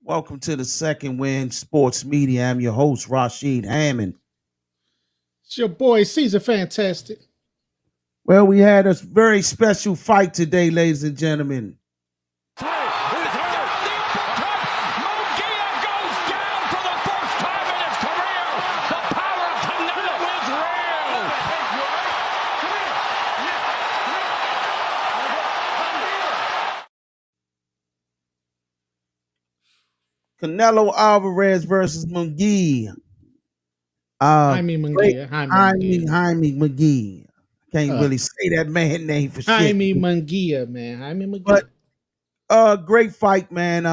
Welcome to the Second Wind Sports Media. I'm your host, Rashid Hammond. It's your boy Caesar Fantastic. Well, we had a very special fight today, ladies and gentlemen. Munguia goes down for the first time in his career. The power of Canelo is real. Canelo Alvarez versus Munguia. Jaime Great Munguia. Jaime Jaime Munguia. Jaime McGee. I can't Uh, really say that man name for shit. Jaime Munguia, man. Jaime But Munguia. great fight, man.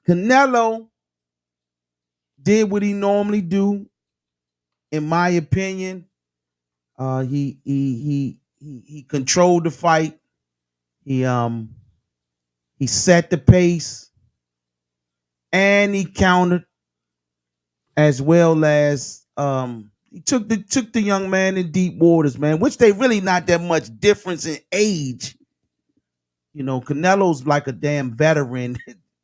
Canelo did what he normally do, in my opinion. He controlled the fight. He he set the pace and he countered as well as he took the young man in deep waters, man, which they really not that much difference in age. You know, Canelo's like a damn veteran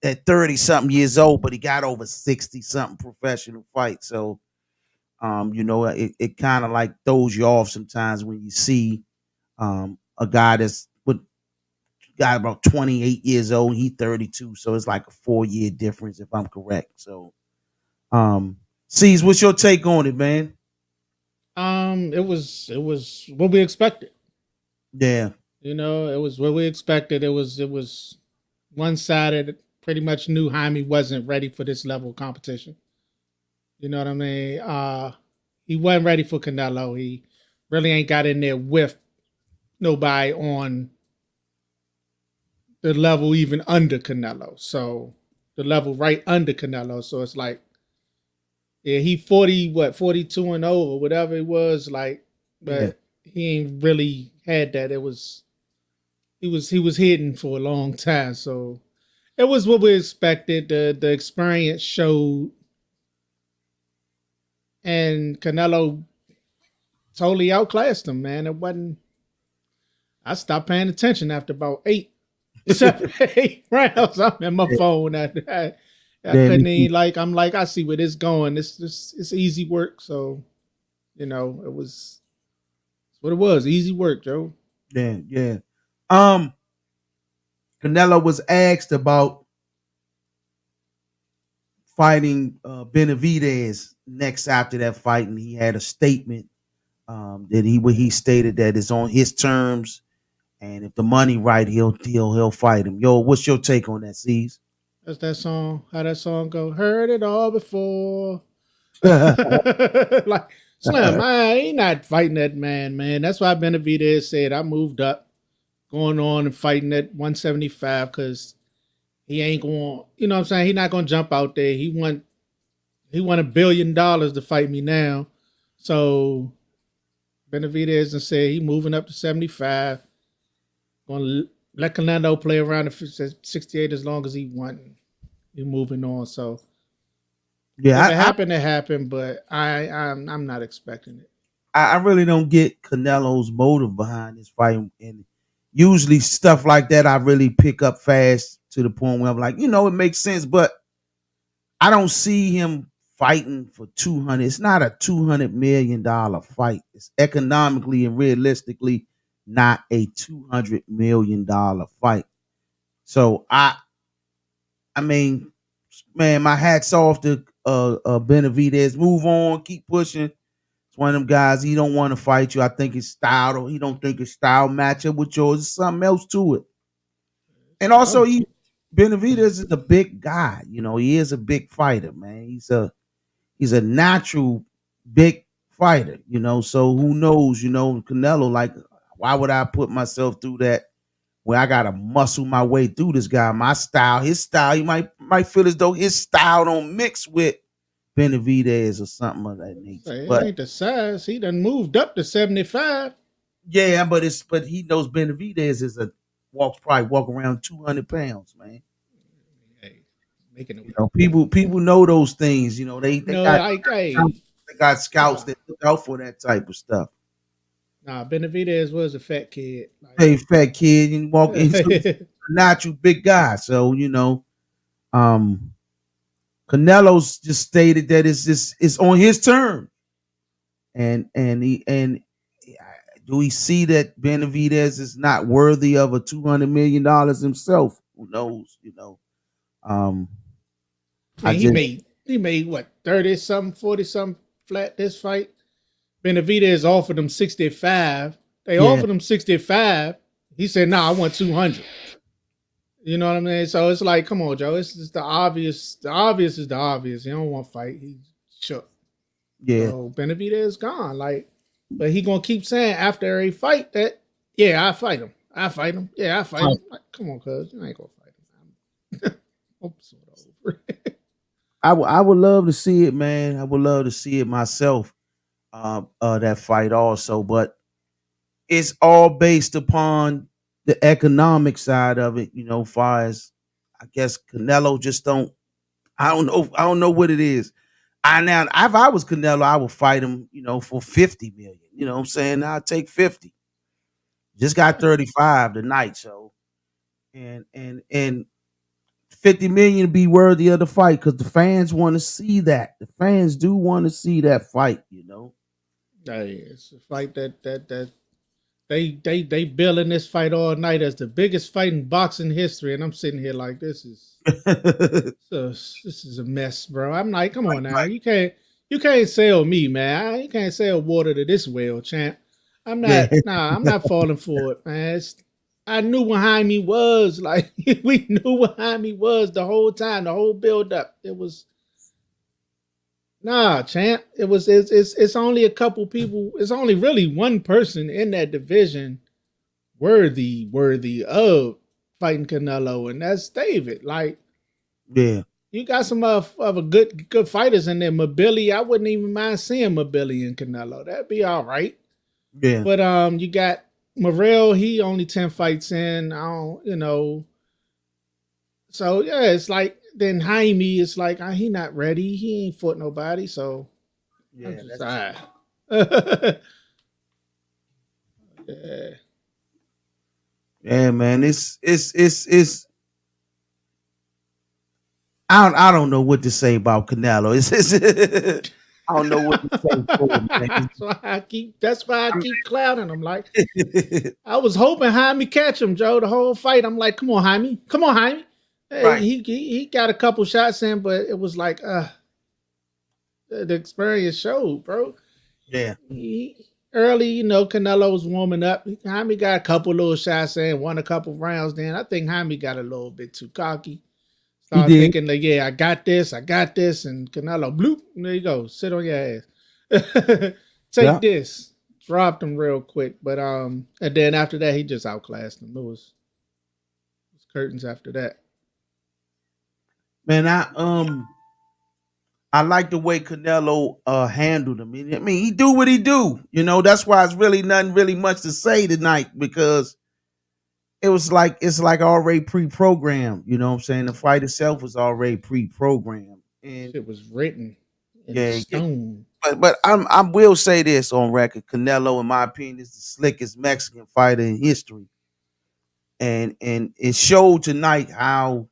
at 30 something years old, but he got over 60 something professional fights. So it kind of like throws you off sometimes when you see a guy that's got about 28 years old, he 32, so it's like a 4 year difference if I'm correct. So C's, what's your take on it, man? It was what we expected. Yeah. It was what we expected. It was one sided. Pretty much knew Jaime wasn't ready for this level of competition. You know what I mean? He wasn't ready for Canelo. He really ain't got in there with nobody on the level even under Canelo. So the level right under Canelo. So it's like, yeah, he 42-0 or whatever it was, like, but he ain't really had that. He was hidden for a long time. So it was what we expected. The experience showed, and Canelo totally outclassed him, man. It wasn't. I stopped paying attention after about 8 rounds. I'm in my phone. I couldn't even, like, I'm like, I see where this going. It's easy work. So, it was what it was. Easy work, Joe. Yeah. Canelo was asked about fighting Benavidez next after that fight, and he had a statement that he stated that it's on his terms, and if the money right, he'll fight him. Yo, what's your take on that, C's? That's that song. How that song go? Heard it all before. Yeah, Like, Slim, I ain't not fighting that man, man. That's why Benavidez said I moved up, going on and fighting at 175 because he ain't going. You know what I'm saying? He not going to jump out there. He won $1 billion to fight me now. So Benavidez and said he moving up to 75. Going to let Canelo play around at 68 as long as he won. He moving on. So if it happened, it happened. But I'm not expecting it. I really don't get Canelo's motive behind this fight, and usually stuff like that I really pick up fast to the point where I'm like, it makes sense, but I don't see him fighting for 200. It's not a $200 million fight. It's economically and realistically not a $200 million fight. So I mean, man, my hat's off to Benavidez. Move on, keep pushing. It's one of them guys. He don't want to fight you. I think his style, or he don't think his style match up with yours. There's something else to it. And also, Benavidez is a big guy. He is a big fighter, man. He's a natural big fighter. So who knows? Canelo. Like, why would I put myself through that? Where I gotta muscle my way through this guy. My style, his style, you might feel as though his style don't mix with Benavidez or something of that nature. It But ain't the size. He done moved up to 75. yeah, but he knows Benavidez is probably walk around 200 pounds, man. Hey, making it. People know those things. They No, got scouts that look out for that type of stuff. Benavidez was a fat kid. Hey, fat kid, and walk in. a natural big guy. So um, Canelo's just stated that it's on his term, and do we see that Benavidez is not worthy of a $200 million himself? Who knows? Um, I I mean, just he made what 30 something, 40 something flat this fight. Benavidez offered him 65. They yeah offered him 65. He said, "No, I want 200." You know what I mean? So it's like, come on, Joe. It's just the obvious. The obvious is the obvious. He don't want to fight. He shook. yeah. So Benavidez is gone. Like, but he gonna keep saying after every fight that, yeah, I fight him. I fight him. Yeah, I fight him. Like, come on, cuz you ain't gonna fight him. I'm sort of over. I would love to see it, man. I would love to see it myself. That fight also, but it's all based upon the economic side of it. Far as I guess Canelo just don't. I don't know. I don't know what it is. If I was Canelo, I would fight him. For 50 million. You know what I'm saying? I'll take 50. Just got 35 tonight, so and 50 million to be worthy of the fight because the fans want to see that. The fans do want to see that fight. Hey, it's a fight that they billing this fight all night as the biggest fight in boxing history, and I'm sitting here like this is a mess, bro. I'm like, come on now, you can't sell me, man. You can't sell water to this well, champ. Yeah, I'm not falling for it, man. I knew what Jaime was like. We knew what Jaime was the whole time, the whole build up. It was nah, champ. It's only a couple people. It's only really one person in that division worthy of fighting Canelo, and that's David. Like yeah, you got some of a good fighters in there. Mobili, I wouldn't even mind seeing Mobili and Canelo. That'd be all right. yeah. But you got Morrell. He only 10 fights in. I don't, So yeah, it's like then Jaime. It's like he not ready. He ain't fought nobody. So I'm Yeah, just that's true. yeah. Yeah, man. It's I don't know what to say about Canelo. I don't know what to say for him, man. That's why I keep clowning him. Like I was hoping Jaime catch him, Joe, the whole fight. I'm like, come on, Jaime. Come on, Jaime. Hey, Right. he got a couple shots in, but it was like the experience showed, bro. Yeah. Early, Canelo was warming up. Jaime got a couple little shots in, won a couple rounds. Then I think Jaime got a little bit too cocky. He Started did. thinking like, yeah, I got this, and Canelo, bloop, and there you go, sit on your ass, take Yeah. this, dropped him real quick. But and then after that, he just outclassed him. It was curtains after that. Man, I like the way Canelo handled him. I mean, he do what he do. That's why it's really nothing really much to say tonight because it's like already pre-programmed. You know what I'm saying? The fight itself was already pre-programmed. And Shit was written in yeah, stone. but I will say this on record: Canelo, in my opinion, is the slickest Mexican fighter in history, and it showed tonight how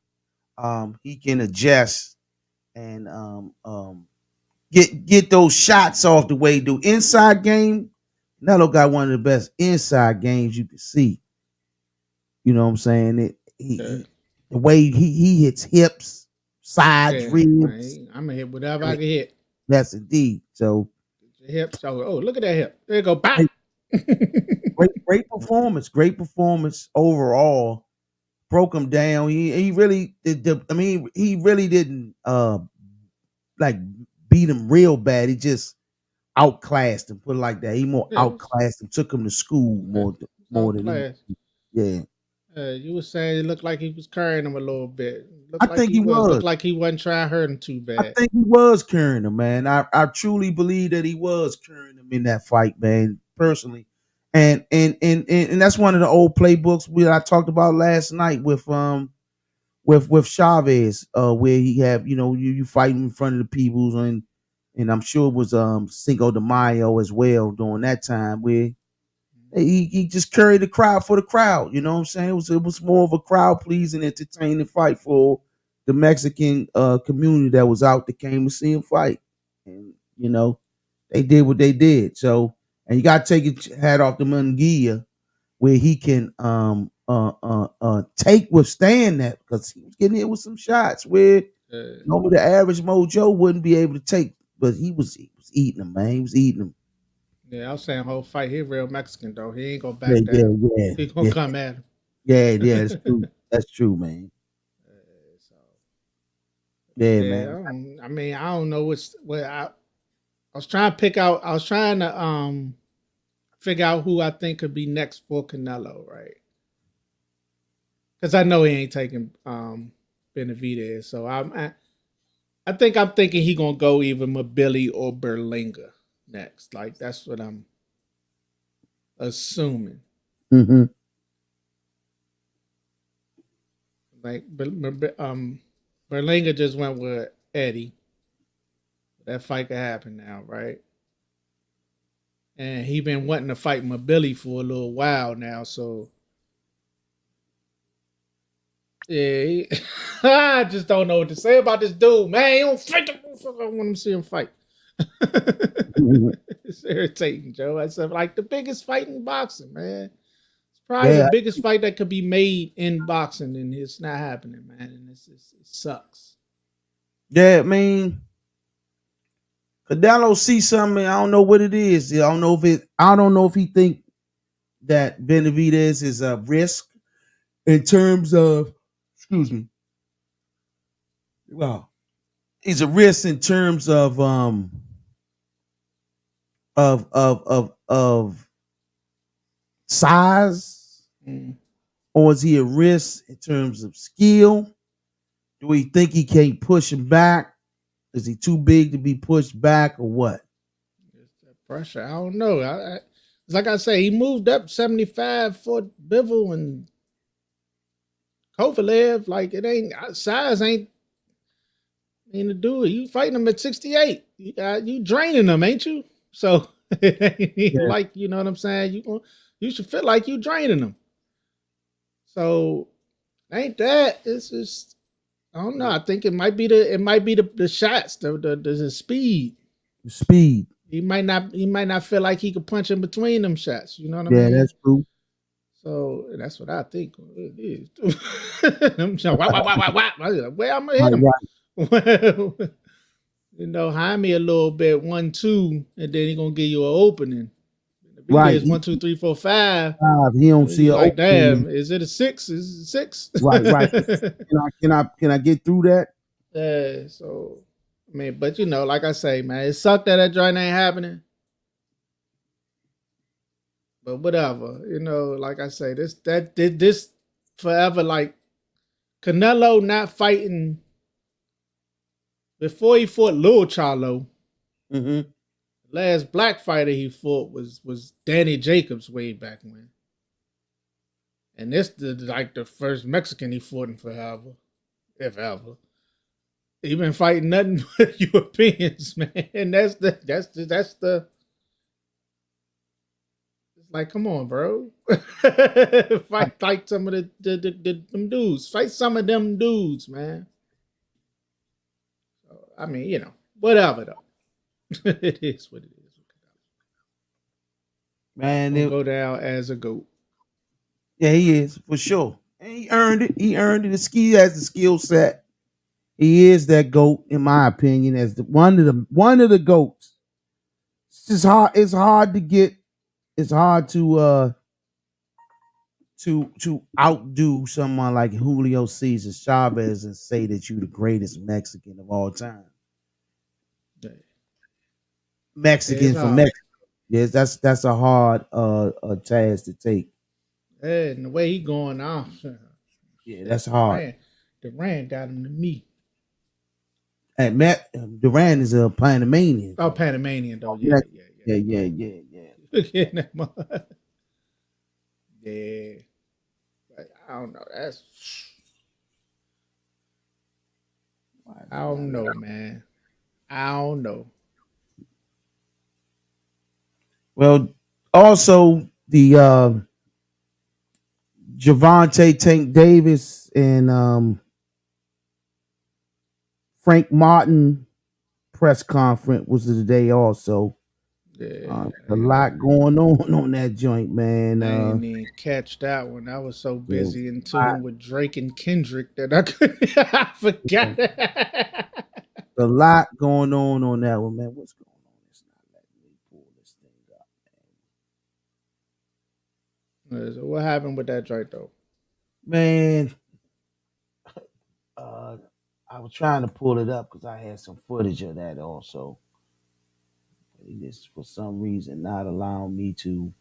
he can adjust and get those shots off the way. Do inside game, Canelo got one of the best inside games you can see. You know what I'm saying? Yeah, The way he hits hips, sides, yeah. ribs. Man, I'm gonna hit whatever I I mean, can hit. yes, indeed. So Hips. Oh, look at that hip. There you go. Bop. great, great performance. Great performance overall. Broke him down. He really did. I mean, he really didn't like beat him real bad. He just outclassed him. Put it like that. He more Yeah, outclassed him. Took him to school it's more than any. outclassed. Yeah, You were saying it looked like he was carrying him a little bit. I Looked like think he he was. was. Looked like he wasn't trying to hurt him too I bad. think he was carrying him, man. I truly believe that he was carrying him in that fight, man. Personally, and that's one of the old playbooks I talked about last night with Chavez, where he had you fighting in front of the peoples and I'm sure it was Cinco de Mayo as well during that time where He just carried the crowd for the crowd. You know what I'm saying? It was more of a crowd pleasing, entertaining fight for the Mexican community that was out that came to see him fight. And they did what they did. So, and you got to take your hat off to Munguia where he can withstand that because he was getting hit with some shots where normally the average Mojo wouldn't be able to take, but he was eating them, man. He was eating them. Yeah, I was saying whole fight. He real Mexican though. He ain't gonna Yeah, back yeah, down. yeah, He gonna yeah, come at him. yeah. That's true. That's true, man. So Yeah, yeah, man. I mean, I don't know what I was trying to pick out. I was trying to figure out who I think could be next for Canelo, right? Because I know he ain't taking Benavidez, so I think I'm thinking he gonna go either Mabili or Berlinga next. Like that's what I'm assuming. Hmm. Like Berlinga just went with Eddie. That fight could happen now, right? And he been wanting to fight Mabili for a little while now, so yeah, I just don't know what to say about this dude, man. He don't fight the motherfucker. I want to see him fight. It's irritating, Joe. That's like the biggest fight in boxing, man. It's probably the Yeah, biggest fight that could be made in boxing, and it's not happening, man. And it sucks. yeah. I mean, Canelo see something. I don't know what it is. I don't know if it. I don't know if he think that Benavidez is a risk in terms of. Excuse me. Well, he's a risk in terms of size, Mm. or is he a risk in terms of skill? Do we think he can't push him back? Is he too big to be pushed back, or what? It's that pressure. I don't know. It's like I say, he moved up 75 for Bivol and Kovalev. Like it ain't size ain't to do it. You fighting him at 68. You draining them, ain't you? So it ain't Yeah, like, you know what I'm saying? You should feel like you draining them. So ain't that? It's just I don't know. I think it might be the shots, the speed. speed. He might not feel like he could punch in between them shots. You know what I Yeah, mean? that's true. So that's what I think it is. I'm saying, where I'm gonna hit Right, him. right, Jaime a little bit 1-2, and then he gonna give you an opening. If he right. is 1, 2, 3, 4, 5, He don't see you an like, opening. damn, is it a 6? Is it 6? Right, right. Can I get through that? So I mean, but like I say, man, it sucked that joint ain't happening. But whatever, like I say, this forever like Canelo not fighting before he fought Lil Charlo. Mm-hmm. Last black fighter he fought was Danny Jacobs way back when, and this like the first Mexican he fought in forever, if ever. He been fighting nothing but Europeans, man. And that's the. It's like, come on, bro. Fight some of them dudes. Fight some of them dudes, man. So, I mean, whatever though. It is what it is. Man, Gonna go down as a goat. yeah, he is for sure. And he earned it. He earned it. He has the skill set. He is that goat, in my opinion, as one of the goats. It's just hard. It's hard to get. It's hard to outdo someone like Julio Cesar Chavez and say that you're the greatest Mexican of all time. Yeah, Mexican it's from hard. Mexico. Yes, that's a hard task to take. Yeah, and the way he going off, Yeah, that's hard. Durant got him to me. And Matt Duran is a Panamanian. Oh, Panamanian though. Yeah, Yeah, yeah, yeah, yeah, yeah, yeah. Look at that. Yeah. I don't know. I don't know, man. I don't know. Well, also the Javante Tank Davis and Frank Martin press conference was today also. Yeah, A lot going on that joint, man. I ain't even catch that one. I was so Yeah, busy in tune with Drake and Kendrick that I couldn't. I forgot. a lot going on that one, man. What's going on? It's not letting me pull this thing up, So what happened with that joint though? man. Uh, I was trying to pull it up because I had some footage of that also. It is for some reason not allowing me to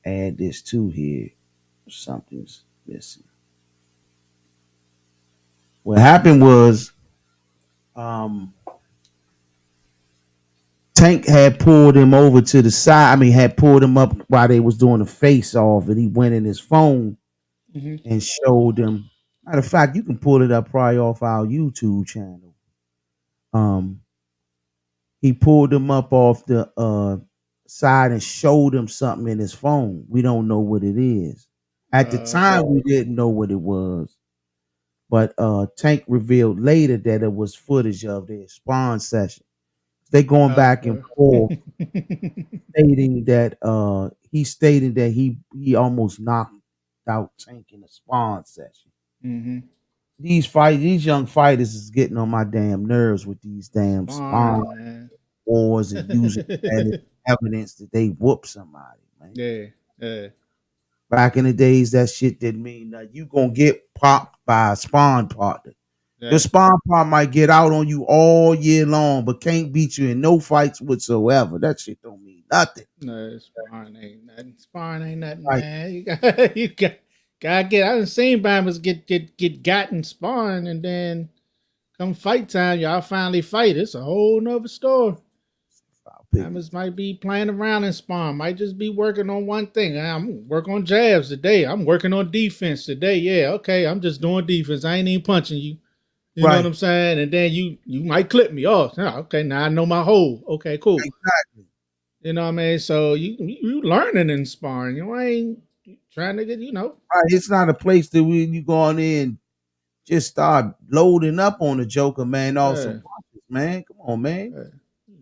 add this to here. Something's missing. What happened was um, Tank had pulled him over to the side. I mean, had pulled him up while they was doing the face off, and he went in his phone Mm-hmm. and showed them. Matter of fact, you can pull it up probably off our YouTube channel. Um, he pulled him up off the side and showed him something in his phone. We don't know what it is. At the time, we didn't know what it was. But Tank revealed later that it was footage of their spawn session. They going back and forth, stating that he stated that he almost knocked out Tank in a spawn session. Mm-hmm. These young fighters is getting on my damn nerves with these damn spawn Man. wars and using that as evidence that they whoop somebody, man. Yeah, yeah. Back in the days, that shit didn't mean nothing. You gonna get popped by a spawn partner. Your Yeah. spawn partner might get out on you all year long, but can't beat you in no fights whatsoever. That shit don't mean nothing. No, sparring ain't nothing. Sparring ain't nothing, Right. man. You gotta get. I done seen Bama's get gotten sparring, and then come fight time, y'all finally fight. It's a whole nother story. Bama's might be playing around in sparring, might just be working on one thing. I'm working on jabs today. I'm working on defense today. Yeah, okay. I'm just doing defense. I ain't even punching you. You know what I'm saying? And then you might clip me. Oh, okay. Now I know my hole. Okay, cool. Exactly. You know what I mean? So you learning and sparring. You ain't trying to get, Right. It's not a place that when you go on in and just start loading up on the Joker, man. All some punches, man. Come on, man.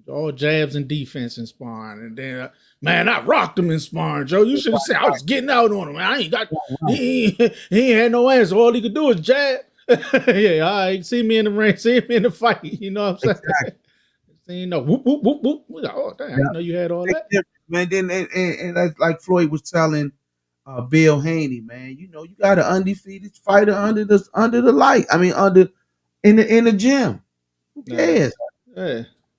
All jabs and defense in sparring. And then, man, I rocked him in sparring, Joe. You should have said I was getting out on him. I ain't got, he ain't had no answer. All he could do is jab. Yeah, all right. See me in the ring. See me in the fight. You know what I'm saying? Exactly. See, whoop, whoop, whoop, whoop. Oh, damn. I didn't know you had all that. Man, then and that's like Floyd was telling Bill Haney, man, you got an undefeated fighter under the light. I mean, in the gym. Who cares?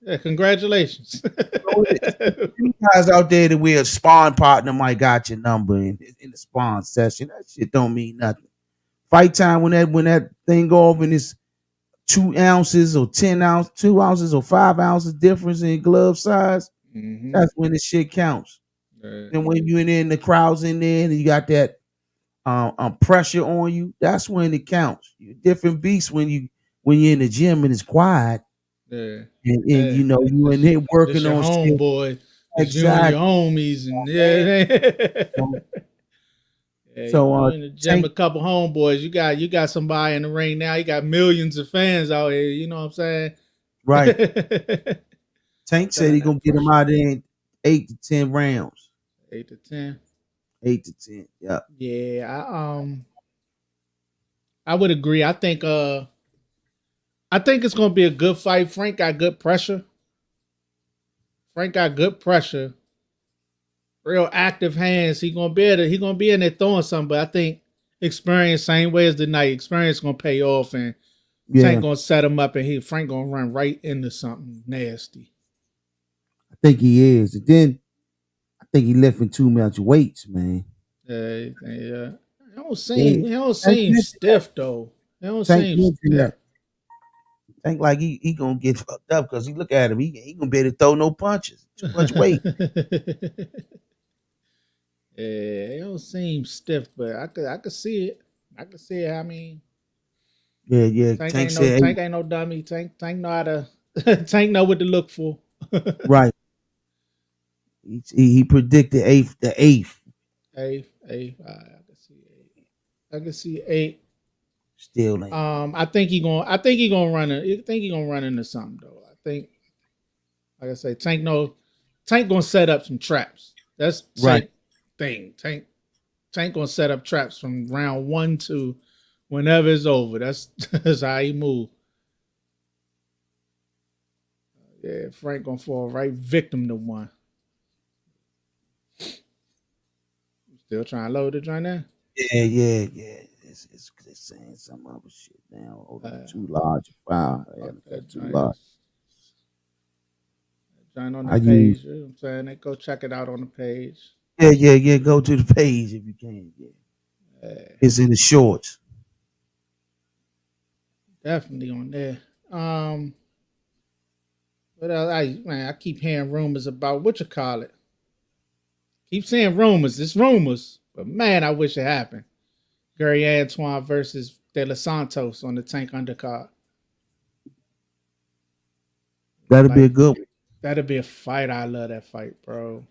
Yeah, congratulations. You guys out there that we're a spawn partner might got your number in the spawn session. That shit don't mean nothing. Fight time when that thing go off and it's 2 ounces or 10 ounces, 2 ounces or 5 ounces difference in glove size. Mm-hmm. That's when the shit counts. And when you in the crowds in there and you got that pressure on you, that's when it counts. You're a different beast when you're in the gym and it's quiet. Yeah. And you in there working your on homeboy. Exactly. You and your homies and So in the gym, a couple homeboys. You got somebody in the ring now. You got millions of fans out here. You know what I'm saying? Right. Tank said he gonna get him out in 8 to 10 rounds. 8 to 10. 8 to 10. Yeah. Yeah. I would agree. I think it's gonna be a good fight. Frank got good pressure. Real active hands. He gonna be in there throwing something. But I think experience, same way as the night, experience gonna pay off, and Tank gonna set him up, and Frank gonna run right into something nasty. I think he is. And then I think he lifting too much weights, man. Yeah. It don't seem stiff though. It don't seem stiff. Think like he gonna get fucked up because he look at him. He gonna be able to throw no punches. Too much weight. Yeah, it don't seem stiff, but I could see it. I could see it. I mean, yeah. Tank ain't no dummy. Tank know how to Tank know what to look for. Right. He predicted the eighth. Eighth. I can see eight. I can see eight. Still ain't. I think he gonna run. I think he gonna run into something though. I think, like I say, Tank gonna set up some traps. That's Tank thing. Tank gonna set up traps from round 1 to whenever it's over. That's how he move. Yeah, Frank gonna fall right victim to one. Still trying to load the joint now? Yeah. It's saying some other shit now. Hold on, too large file. Too large. Join on the page. You know what I'm saying? They go check it out on the page. Yeah. Go to the page if you can. Yeah. It's in the shorts. Definitely on there. But I keep hearing rumors about what you call it. Keep saying rumors. It's rumors. But man, I wish it happened. Gary Antoine versus De Los Santos on the Tank undercard. That'll be a good one. That'll be a fight. I love that fight, bro.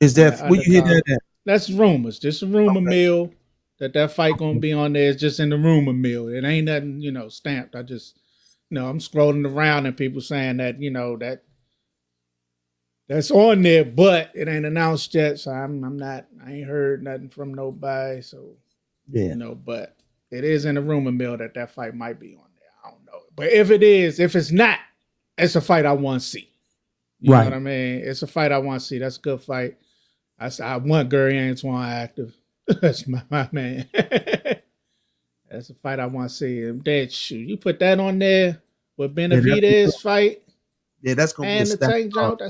Is that where you hear that at? That's rumors. Just a rumor mill that fight gonna be on there. It's just in the rumor mill. It ain't nothing, stamped. I just, I'm scrolling around and people saying that, that's on there, but it ain't announced yet. So I ain't heard nothing from nobody. So yeah, but it is in the rumor mill that fight might be on there. I don't know. But if it's not, it's a fight I want to see. You know what I mean? It's a fight I want to see. That's a good fight. I want Gary Antoine active. That's my man. That's a fight I want to see. And that shoot, you put that on there with Benavidez fight. Yeah, that's gonna and be the Tank joint.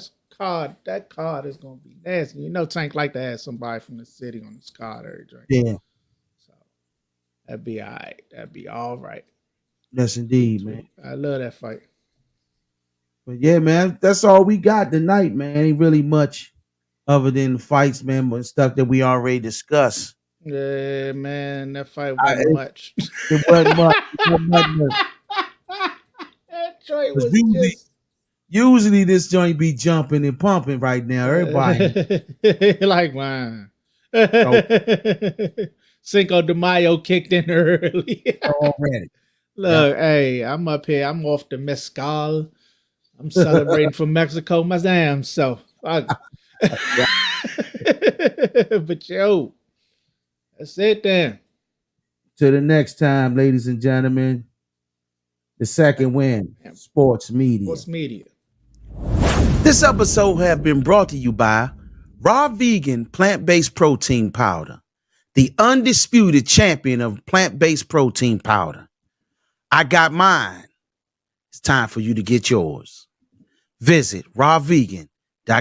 That card is gonna be nasty. Tank like to have somebody from the city on this card every drink. Yeah. So that'd be all right. That'd be all right. Yes, indeed, man. I love that fight. But yeah, man, that's all we got tonight, man. Ain't really much other than the fights, man, but stuff that we already discussed. Yeah, man, that fight wasn't much. It wasn't much. That joint was usually this joint be jumping and pumping right now. Everybody like man. Cinco de Mayo kicked in early. Already. Look, hey, I'm up here. I'm off the mezcal. I'm celebrating from Mexico my damn self. But yo, that's it then. Till the next time, ladies and gentlemen. The second win, Sports Media. Sports Media. This episode has been brought to you by Raw Vegan Plant-Based Protein Powder, the undisputed champion of plant-based protein powder. I got mine. It's time for you to get yours. Visit rawvegan.com.